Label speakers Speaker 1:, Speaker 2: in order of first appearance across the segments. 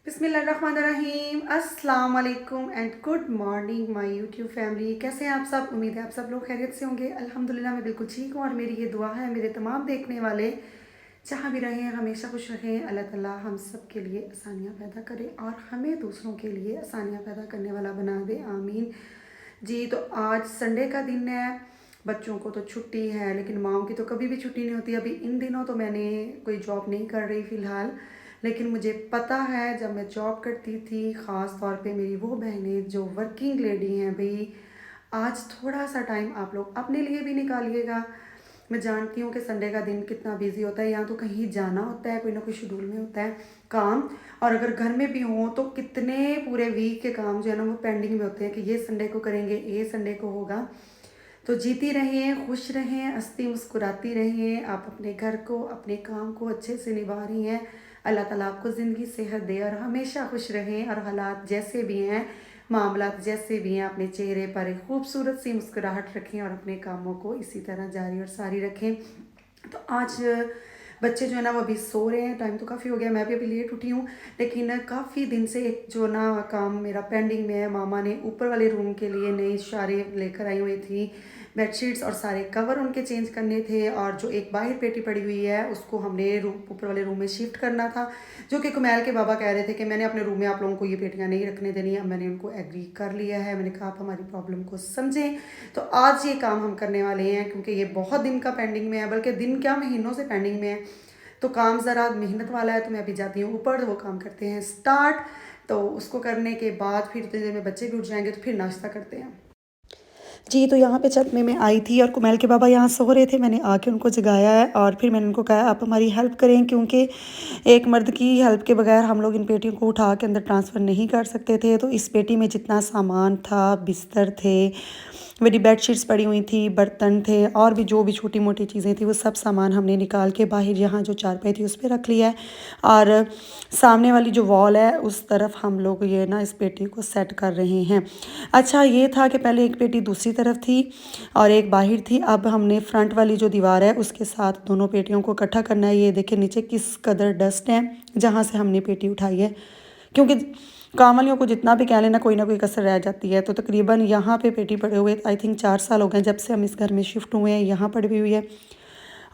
Speaker 1: बिस्मिल्लाहिर्रहमानिर्रहीम अस्सलाम वालेकुम and good morning my YouTube family. कैसे हैं आप सब? उम्मीद है आप सब लोग खैरियत से होंगे। अल्हम्दुलिल्लाह मैं बिल्कुल ठीक हूँ और मेरी ये दुआ है मेरे तमाम देखने वाले जहाँ भी रहें हमेशा खुश रहें। अल्लाह ताला हम सब के लिए आसानियाँ पैदा करे और हमें दूसरों के लिए आसानियाँ पैदा करने वाला बना दे, आमीन जी। तो आज संडे का दिन है, बच्चों को तो छुट्टी है लेकिन माओं की तो कभी भी छुट्टी नहीं होती। अभी इन दिनों तो मैंने कोई जॉब नहीं कर रही फ़िलहाल, लेकिन मुझे पता है जब मैं जॉब करती थी, ख़ास तौर पे मेरी वो बहनें जो वर्किंग लेडी हैं, भाई आज थोड़ा सा टाइम आप लोग अपने लिए भी निकालिएगा। मैं जानती हूँ कि संडे का दिन कितना बिजी होता है, या तो कहीं जाना होता है, कोई ना कोई शेड्यूल में होता है काम, और अगर घर में भी हों तो कितने पूरे वीक के काम जो है ना वो पेंडिंग में होते हैं कि ये संडे को करेंगे, ये संडे को होगा। तो जीती रहिए, खुश रहें, हंसती मुस्कुराती रहिए। आप अपने घर को, अपने काम को अच्छे से निभा रही हैं। अल्लाह ताला आपको ज़िंदगी सेहत दे और हमेशा खुश रहें, और हालात जैसे भी हैं, मामलात जैसे भी हैं, अपने चेहरे पर एक खूबसूरत सी मुस्कुराहट रखें और अपने कामों को इसी तरह जारी और सारी रखें। तो आज बच्चे जो है ना वो अभी सो रहे हैं, टाइम तो काफ़ी हो गया, मैं भी अभी लेट उठी हूँ, लेकिन काफ़ी दिन से एक जो ना काम मेरा पेंडिंग में है। मामा ने ऊपर वाले रूम के लिए नई शारे लेकर आई हुई थी, बेडशीट्स और सारे कवर उनके चेंज करने थे, और जो एक बाहर पेटी पड़ी हुई है उसको हमने रूम ऊपर वाले रूम में शिफ्ट करना था, जो कि कुमैल के बाबा कह रहे थे कि मैंने अपने रूम में आप लोगों को ये पेटियाँ नहीं रखने देनी है। मैंने उनको एग्री कर लिया है, मैंने कहा आप हमारी प्रॉब्लम को समझें। तो आज ये काम हम करने वाले हैं, क्योंकि ये बहुत दिन का पेंडिंग में है, बल्कि दिन क्या महीनों से पेंडिंग में है। तो काम ज़रा मेहनत वाला है, तो मैं अभी जाती हूँ ऊपर, वो काम करते हैं स्टार्ट। तो उसको करने के बाद फिर इतनी देर में बच्चे भी उठ जाएंगे, तो फिर नाश्ता करते हैं जी। तो यहाँ पे छत में मैं आई थी और कुमैल के बाबा यहाँ सो रहे थे, मैंने आके उनको जगाया है और फिर मैंने उनको कहा आप हमारी हेल्प करें, क्योंकि एक मर्द की हेल्प के बगैर हम लोग इन पेटियों को उठा के अंदर ट्रांसफ़र नहीं कर सकते थे। तो इस पेटी में जितना सामान था, बिस्तर थे, मेरी बेडशीट्स पड़ी हुई थी, बर्तन थे, और भी जो भी छोटी मोटी चीज़ें थी, वो सब सामान हमने निकाल के बाहर यहाँ जो चारपाई थी उस पर रख लिया है। और सामने वाली जो वॉल है उस तरफ हम लोग ये ना इस पेटी को सेट कर रहे हैं। अच्छा ये था कि पहले एक पेटी दूसरी तरफ थी और एक बाहर थी, अब हमने फ्रंट वाली जो दीवार है उसके साथ दोनों पेटियों को इकट्ठा करना है। ये देखिए नीचे किस कदर डस्ट है जहाँ से हमने पेटी उठाई है, क्योंकि काम वालियों को जितना भी कह लेना कोई ना कोई कसर रह जाती है। तो तकरीबन यहाँ पे पेटी पड़े हुए आई थिंक 4 साल हो गए जब से हम इस घर में शिफ्ट हुए हैं, यहाँ पड़ी हुई है।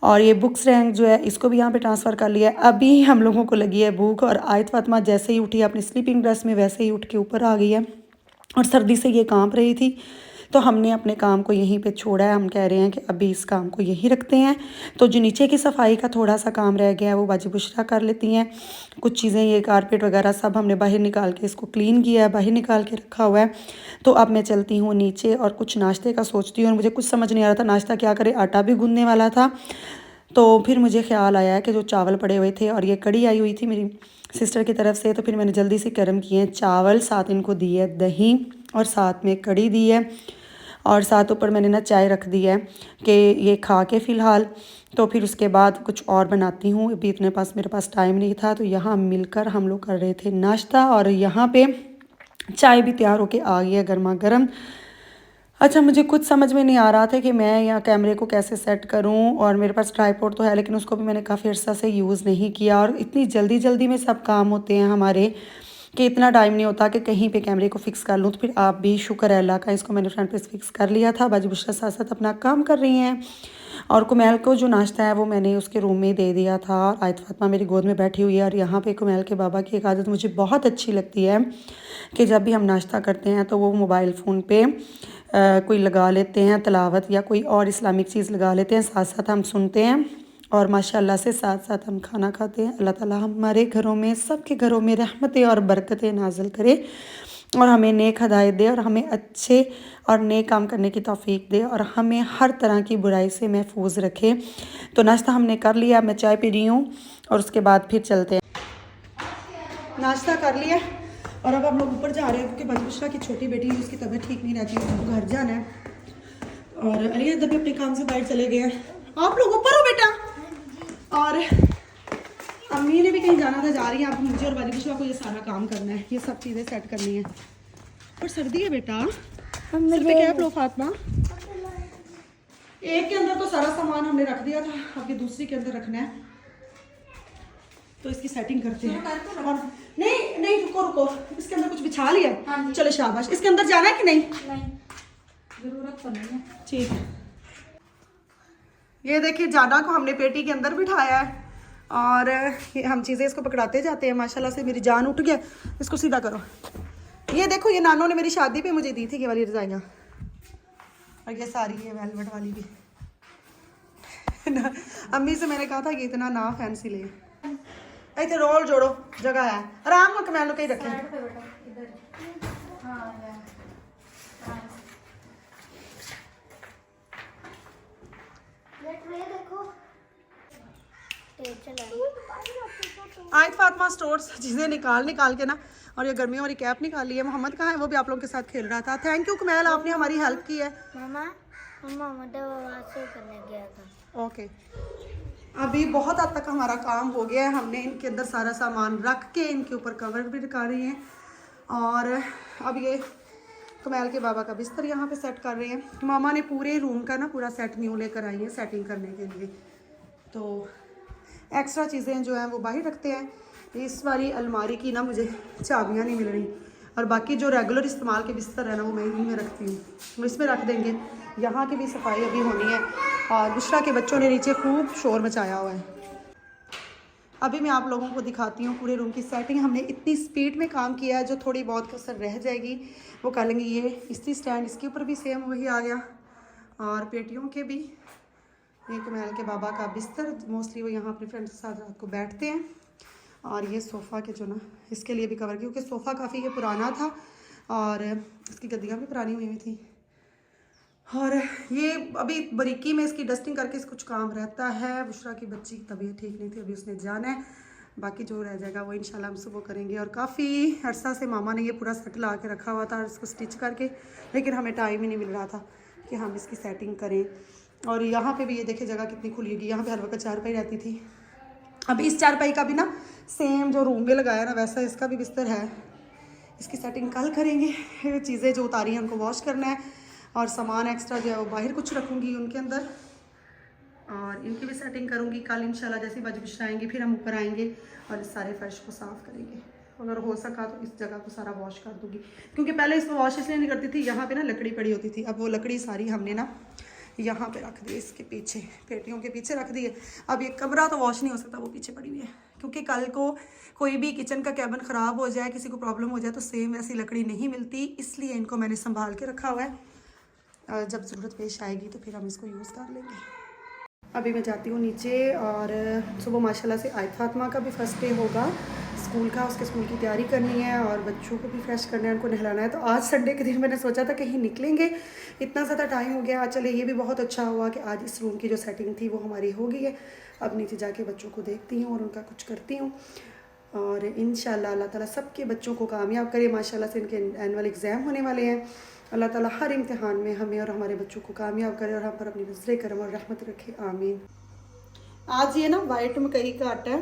Speaker 1: और ये बुक्स रैंक जो है इसको भी यहाँ पे ट्रांसफ़र कर लिया है। अभी हम लोगों को लगी है भूख, और आयत फातिमा जैसे ही उठी अपनी स्लीपिंग ड्रेस में वैसे ही उठ के ऊपर आ गई है, और सर्दी से ये कांप रही थी। तो हमने अपने काम को यहीं पे छोड़ा है, हम कह रहे हैं कि अभी इस काम को यहीं रखते हैं। तो जो नीचे की सफाई का थोड़ा सा काम रह गया है वो बाजी बुशरा कर लेती हैं। कुछ चीज़ें ये कारपेट वगैरह सब हमने बाहर निकाल के इसको क्लीन किया है, बाहर निकाल के रखा हुआ है। तो अब मैं चलती हूँ नीचे और कुछ नाश्ते का सोचती हूँ, और मुझे कुछ समझ नहीं आ रहा था नाश्ता क्या करें, आटा भी गूंदने वाला था। तो फिर मुझे ख्याल आया कि जो चावल पड़े हुए थे और ये कड़ी आई हुई थी मेरी सिस्टर की तरफ से, तो फिर मैंने जल्दी से गर्म किए हैं चावल, साथ इनको दी है दही और साथ में कड़ी दी है, और साथ ऊपर मैंने ना चाय रख दी है कि ये खा के फ़िलहाल, तो फिर उसके बाद कुछ और बनाती हूँ। अभी इतने मेरे पास टाइम नहीं था, तो यहाँ मिलकर हम लोग कर रहे थे नाश्ता, और यहाँ पे चाय भी तैयार होके आ गई है गर्मा गर्म। अच्छा मुझे कुछ समझ में नहीं आ रहा था कि मैं यहाँ कैमरे को कैसे सेट करूँ, और मेरे पास ट्राइपॉड तो है लेकिन उसको भी मैंने काफ़ी अर्सा से यूज़ नहीं किया, और इतनी जल्दी जल्दी में सब काम होते हैं हमारे कि इतना टाइम नहीं होता कि कहीं पे कैमरे को फ़िक्स कर लूँ। तो फिर आप भी शुक्र है अल्लाह का, इसको मैंने फ्रंट पे फ़िक्स कर लिया था। बाजी बुशरा साथ साथ अपना काम कर रही हैं, और कुमैल को जो नाश्ता है वो मैंने उसके रूम में दे दिया था, और आयत फातिमा मेरी गोद में बैठी हुई है। और यहाँ पे कुमैल के बाबा की एक आदत मुझे बहुत अच्छी लगती है कि जब भी हम नाश्ता करते हैं तो वो मोबाइल फ़ोन पे कोई लगा लेते हैं तिलावत, या कोई और इस्लामिक चीज़ लगा लेते हैं, साथ साथ हम सुनते हैं और माशाल्लाह से साथ साथ हम खाना खाते हैं। अल्लाह ताला हमारे घरों में, सबके घरों में रहमतें और बरकतें नाज़िल करे, और हमें नेक हदायत दे, और हमें अच्छे और नेक काम करने की तौफीक दे, और हमें हर तरह की बुराई से महफूज रखे। तो नाश्ता हमने कर लिया, मैं चाय पी रही हूँ, और उसके बाद फिर चलते हैं। नाश्ता कर लिया और अब हम लोग ऊपर जा रहे हैं, क्योंकि बजबुशरा की छोटी बेटी है, उसकी तबीयत ठीक नहीं रहती है, उसको घर जाना है, और अली इधर भी अपने काम से बाहर चले गए हैं। आप लोग ऊपर हो बेटा, और अम्मी ने भी कहीं जाना था, जा रही है। अब मुझे और बजबुशरा को ये सारा काम करना है, ये सब चीज़ें सेट करनी है। और सर्दी है बेटा, सिर पे कैप लो फातिमा। एक के अंदर तो सारा सामान हमने रख दिया था, अब ये दूसरी के अंदर रखना है, तो इसकी सेटिंग करते हैं। और नहीं नहीं रुको, इसके अंदर कुछ बिछा लिया है?
Speaker 2: हाँ जी।
Speaker 1: चलो शाबाश। इसके अंदर जाना है कि नहीं?
Speaker 2: नहीं, जरूरत तो नहीं है।
Speaker 1: ठीक है। ये देखिए जाना को हमने पेटी के अंदर बिठाया है और ये हम चीज़ें इसको पकड़ाते जाते हैं। माशाल्लाह से मेरी जान उठ गया। इसको सीधा करो। ये देखो, ये नानों ने मेरी शादी पे मुझे दी थी ये वाली रजाइयाँ, और ये सारी है वेलवेट वाली भी। अम्मी से मैंने कहा था कि इतना ना फैंसी ले। इधर रोल जोड़ो, जगह है, आराम में कमैलो कहीं रखें।
Speaker 2: साइड पे बैठो, इधर। हाँ है। हाँ। देखो
Speaker 1: आयत फातिमा स्टोर्स चीज़ें निकाल के ना, और ये गर्मियों वाली कैप निकाली है। मोहम्मद कहाँ है? वो भी आप लोगों के साथ खेल रहा था। थैंक यू कमैल, आपने हमारी हेल्प की है।
Speaker 2: मामा करने गया था।
Speaker 1: ओके, अभी बहुत हद तक हमारा काम हो गया है। हमने इनके अंदर सारा सामान रख के इनके ऊपर कवर भी लगा रही हैं, और अब ये कमैल के बाबा का बिस्तर यहाँ पे सेट कर रहे हैं। मामा ने पूरे रूम का ना पूरा सेट न्यू लेकर आई है सेटिंग करने के लिए। तो एक्स्ट्रा चीज़ें जो हैं वो बाहर रखते हैं। इस वाली अलमारी की ना मुझे चाबियाँ नहीं मिल रही, और बाकी जो रेगुलर इस्तेमाल के बिस्तर है ना वो मैं इन्हीं में रखती हूँ, वो इसमें रख देंगे। यहाँ की भी सफाई अभी होनी है, और बुशरा के बच्चों ने नीचे खूब शोर मचाया हुआ है। अभी मैं आप लोगों को दिखाती हूँ पूरे रूम की सेटिंग। हमने इतनी स्पीड में काम किया है, जो थोड़ी बहुत कसर रह जाएगी वो कर लेंगे। ये इस्त्री स्टैंड, इसके ऊपर भी सेम वही आ गया, और पेटियों के भी। ये कमैल के बाबा का बिस्तर, मोस्टली वो यहाँ अपने फ्रेंड्स के साथ रात को बैठते हैं। और ये सोफ़ा के जो ना इसके लिए भी कवर, क्योंकि सोफ़ा काफ़ी ये पुराना था और इसकी गद्दियाँ भी पुरानी हुई थी। और ये अभी बारीकी में इसकी डस्टिंग करके कुछ काम रहता है। बुशरा की बच्ची की तबीयत ठीक नहीं थी, अभी उसने जाना है। बाकी जो रह जाएगा वो इंशाल्लाह हम सुबह करेंगे। और काफ़ी अरसा से मामा ने ये पूरा सेट ला के रखा हुआ था इसको स्टिच करके, लेकिन हमें टाइम ही नहीं मिल रहा था कि हम इसकी सेटिंग करें। और यहाँ पे भी ये देखे जगह कितनी खुली होगी। यहाँ पे हर वक्त चारपाई रहती थी। अभी इस चारपाई का भी ना सेम जो रूम में लगाया ना वैसा इसका भी बिस्तर है। इसकी सेटिंग कल करेंगे। चीज़ें जो उतारी हैं उनको वॉश करना है, और सामान एक्स्ट्रा जो है वो बाहर कुछ रखूँगी उनके अंदर, और इनकी भी सेटिंग करूँगी कल इंशाल्लाह। जैसे बज बिछाएंगे फिर हम ऊपर आएंगे और इस सारे फर्श को साफ़ करेंगे। अगर हो सका तो इस जगह को सारा वॉश कर दूँगी, क्योंकि पहले इसको वॉश इसलिए नहीं करती थी, यहाँ पे ना लकड़ी पड़ी होती थी। अब वो लकड़ी सारी हमने ना यहाँ पे रख दी, इसके पीछे पेटियों के पीछे रख दी है। अब ये कमरा तो वॉश नहीं हो सकता, वो पीछे पड़ी हुई है, क्योंकि कल को कोई भी किचन का कैबिन ख़राब हो जाए, किसी को प्रॉब्लम हो जाए तो सेम वैसी लकड़ी नहीं मिलती। इसलिए इनको मैंने संभाल के रखा हुआ है, जब ज़रूरत पेश आएगी तो फिर हम इसको यूज़ कर लेंगे। अभी मैं जाती हूँ नीचे, और सुबह माशाल्लाह से आयत फातिमा का भी फर्स्ट डे होगा स्कूल का। उसके स्कूल की तैयारी करनी है और बच्चों को भी फ्रेश करना है, उनको नहलाना है। तो आज संडे के दिन मैंने सोचा था कहीं निकलेंगे, इतना ज़्यादा टाइम हो गया। चले ये भी बहुत अच्छा हुआ कि आज इस रूम की जो सेटिंग थी वो हमारी हो गई है। अब नीचे जाके बच्चों को देखती हूँ और उनका कुछ करती हूँ, और इंशाल्लाह अल्लाह ताला सबके बच्चों को कामयाब करे। माशाल्लाह से इनके एनुअल एग्ज़ाम होने वाले हैं। अल्लाह ताला हर इम्तिहान में हमें और हमारे बच्चों को कामयाब करे और हम पर अपनी नज़र करम और रहमत रखे, आमीन। आज ये ना वाइट मकई का आटा है,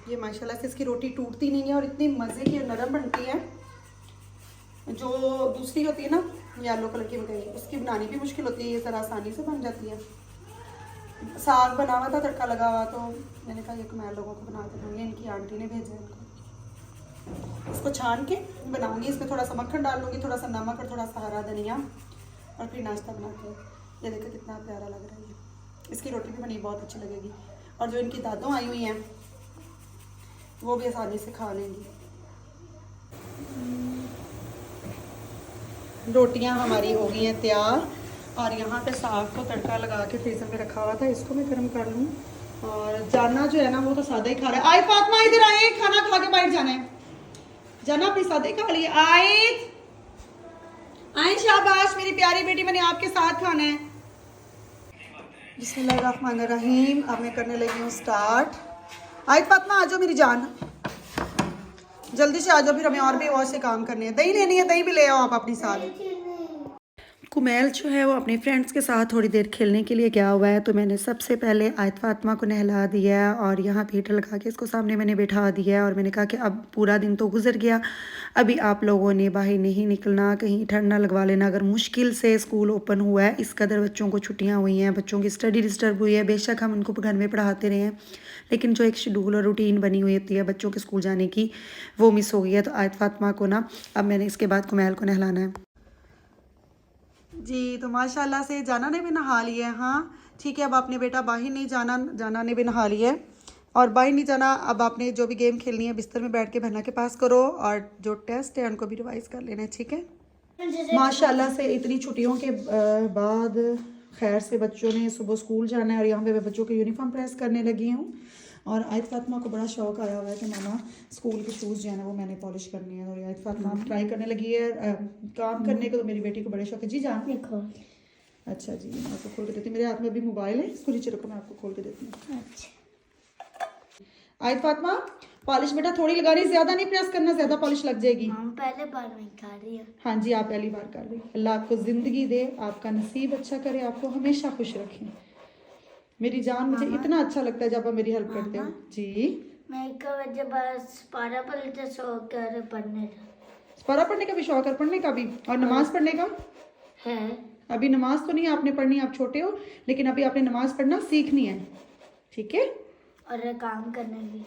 Speaker 1: ये माशाल्लाह से इसकी रोटी टूटती नहीं है और इतनी मज़े की नरम बनती है। जो दूसरी होती है ना येलो कलर की मकई, उसकी बनानी भी मुश्किल होती है, ये ज़रा आसानी से बन जाती है। साग बना हुआ था, तड़का लगा हुआ, तो मैंने कहा ये मैं लोगों को बना के दूँगी। इनकी आंटी ने भेजा इनको। इसको छान के बनाऊंगी, इसमें थोड़ा सा मक्खन डाल लूँगी, थोड़ा सा नमक और थोड़ा सा हरा धनिया, और फिर नाश्ता बना के। ये देखो कितना प्यारा लग रहा है। इसकी रोटी भी बनी बहुत अच्छी लगेगी, और जो इनकी दादों आई हुई हैं वो भी आसानी से खा लेंगी। रोटियां हमारी हो गई हैं तैयार, और यहाँ पे साग को तड़का लगा के फ्रीजर में रखा हुआ था, इसको मैं गर्म कर लूँ। और जाना जो है ना वो तो सादा ही खा रहा है। आयत फातिमा इधर आए, खाना खा के बाहर जाना है। जाना अपनी सादा ही खा लिए। आयत आए, शाबाश मेरी प्यारी बेटी, मैंने आपके साथ खाना है। बिस्मिल्लाहिर्रहमानिर्रहीम। अब मैं करने लगी हूँ स्टार्ट। आयत फातिमा आ जाओ मेरी जान, जल्दी से आ जाओ, फिर हमें और भी बहुत से काम करने हैं। दही लेनी है, दही भी ले आओ आप अपनी साथ। कुमैल जो है वो अपने फ्रेंड्स के साथ थोड़ी देर खेलने के लिए गया हुआ है, तो मैंने सबसे पहले आयत फातिमा को नहला दिया है और यहाँ पे हीटर लगा के इसको सामने मैंने बिठा दिया है और मैंने कहा कि अब पूरा दिन तो गुजर गया, अभी आप लोगों ने बाहर नहीं निकलना, कहीं ठंड ना लगवा लेना। अगर मुश्किल से स्कूल ओपन हुआ है, इस कदर बच्चों को छुट्टियाँ हुई हैं, बच्चों की स्टडी डिस्टर्ब हुई है, बेशक हम उनको घर में पढ़ाते रहे हैं, लेकिन जो एक शेड्यूल और रूटीन बनी हुई होती है बच्चों के स्कूल जाने की, वो मिस हो गई है। तो आयत फातिमा को ना अब मैंने इसके बाद कुमैल को नहलाना है जी। तो माशाल्लाह से जाना ने भी नहा लिया है। हाँ ठीक है, अब आपने बेटा बाहर नहीं जाना, जाना ने भी नहा लिया है और बाहर नहीं जाना। अब आपने जो भी गेम खेलनी है बिस्तर में बैठ के बहना के पास करो और जो टेस्ट है उनको भी रिवाइज कर लेना है, ठीक है। माशाल्लाह से इतनी छुट्टियों के बाद खैर से बच्चों ने सुबह स्कूल जाना है और यहाँ पे मैं बच्चों के यूनिफॉर्म प्रेस करने लगी हूँ। और आयत फातिमा को बड़ा शौक आया हुआ है कि मामा स्कूल के शूज़ जो है ना वो मैंने पॉलिश करने हैं, और आयत फातिमा ट्राई करने लगी है काम करने का। तो मेरी बेटी को बड़े शौक है जी। जान देखो, अच्छा जी, मैं आपको खोल के देती हूँ। मेरे हाथ में अभी मोबाइल है, इसको नीचे रखो, मैं आपको खोल के देती हूँ। आयत फातिमा पॉलिश बेटा थोड़ी लगानी, ज्यादा नहीं प्रेस करना, ज्यादा पॉलिश लग जाएगी।
Speaker 2: पहले बार में कर रही है।
Speaker 1: हाँ जी, आप पहली बार कर रही हैं। अल्लाह आपको ज़िंदगी दे, आपका नसीब अच्छा करे, आपको हमेशा खुश रखें मेरी जान। मुझे इतना अच्छा लगता है जब आप मेरी हेल्प करते हो जी।
Speaker 2: मैं एक वजह बस पारा पढ़ने शौक है, पढ़ने का।
Speaker 1: पारा पढ़ने का भी शौक है, पढ़ने का भी, और नमाज पढ़ने का
Speaker 2: है।
Speaker 1: अभी नमाज तो नहीं आपने पढ़नी, आप छोटे हो, लेकिन अभी आपने नमाज पढ़ना सीखनी है, ठीक है।
Speaker 2: और काम करने की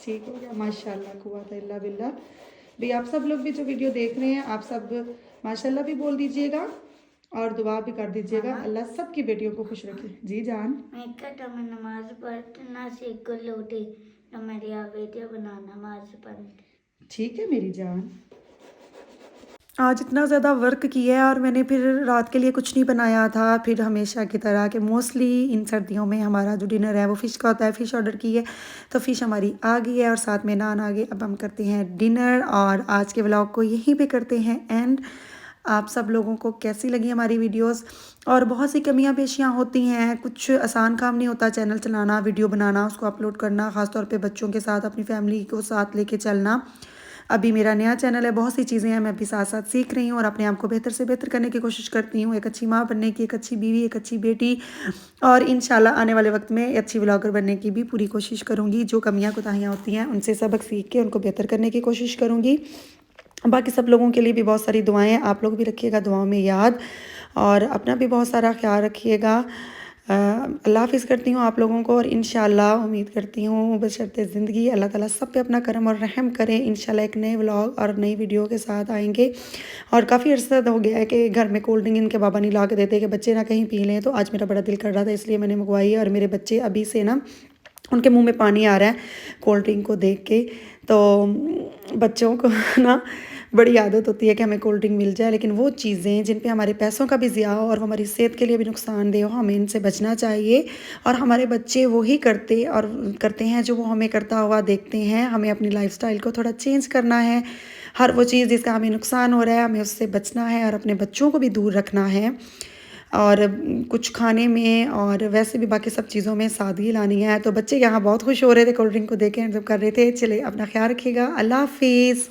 Speaker 1: ठीक हो गया, माशाल्लाह कुव्वत इल्ला बिल्लाह। भाई आप सब लोग भी जो वीडियो देख रहे हैं, आप सब माशाल्लाह भी बोल दीजिएगा और दुआ भी कर दीजिएगा, अल्लाह सबकी बेटियों को खुश रखे जी। जान
Speaker 2: मैं कहता मैं नमाज पढ़ना सीख कर लौटी तो मेरी बेटियाँ बना नमाज पढ़,
Speaker 1: ठीक है मेरी जान। आज इतना ज़्यादा वर्क किया है और मैंने फिर रात के लिए कुछ नहीं बनाया था। फिर हमेशा की तरह कि मोस्टली इन सर्दियों में हमारा जो डिनर है वो फ़िश का होता है। फ़िश ऑर्डर की है तो फ़िश हमारी आ गई है और साथ में नान आ गए। अब हम करते हैं डिनर और आज के व्लॉग को यहीं पे करते हैं एंड। आप सब लोगों को कैसी लगी हमारी वीडियोस, और बहुत सी कमियां पेशियां होती हैं, कुछ आसान काम नहीं होता चैनल चलाना, वीडियो बनाना, उसको अपलोड करना, ख़ासतौर पे बच्चों के साथ अपनी फैमिली को साथ लेके चलना। अभी मेरा नया चैनल है, बहुत सी चीज़ें हैं, मैं भी साथ साथ सीख रही हूँ और अपने आप को बेहतर से बेहतर करने की कोशिश करती हूँ, एक अच्छी माँ बनने की, एक अच्छी बीवी, एक अच्छी बेटी, और इंशाल्लाह आने वाले वक्त में अच्छी व्लॉगर बनने की भी पूरी कोशिश करूँगी। जो कमियाँ कोताहियाँ होती हैं उनसे सबक सीख के उनको बेहतर करने की कोशिश करूँगी। बाकी सब लोगों के लिए भी बहुत सारी दुआएं, आप लोग भी रखिएगा दुआओं में याद, और अपना भी बहुत सारा ख्याल रखिएगा। अल्लाह हाफ़िज़ करती हूँ आप लोगों को और इंशाल्लाह उम्मीद करती हूँ बशर्ते ज़िंदगी अल्लाह ताला सब पे अपना करम और रहम करें। इंशाल्लाह एक नए व्लॉग और नई वीडियो के साथ आएंगे। और काफ़ी अर्सा हो गया है कि घर में कोल्ड ड्रिंक इनके बाबा नहीं ला के देते कि बच्चे ना कहीं पी लें, तो आज मेरा बड़ा दिल कर रहा था इसलिए मैंने मंगवाई है। और मेरे बच्चे अभी से ना उनके मुँह में पानी आ रहा है कोल्ड ड्रिंक को देख के। तो बच्चों को ना बड़ी आदत होती है कि हमें कोल्ड ड्रिंक मिल जाए, लेकिन वो चीज़ें जिन पे हमारे पैसों का भी ज़िया हो और वो हमारी सेहत के लिए भी नुकसानदेह हो, हमें इनसे बचना चाहिए। और हमारे बच्चे वही करते हैं जो वो हमें करता हुआ देखते हैं। हमें अपनी लाइफस्टाइल को थोड़ा चेंज करना है। हर वो चीज़ जिसका हमें नुकसान हो रहा है हमें उससे बचना है और अपने बच्चों को भी दूर रखना है। और कुछ खाने में और वैसे भी बाकी सब चीज़ों में सादगी लानी है। तो बच्चे यहाँ बहुत खुश हो रहे थे कोल्ड ड्रिंक को देख के जब कर रहे थे। चले अपना ख्याल रखिएगा, अल्लाह हाफिज़।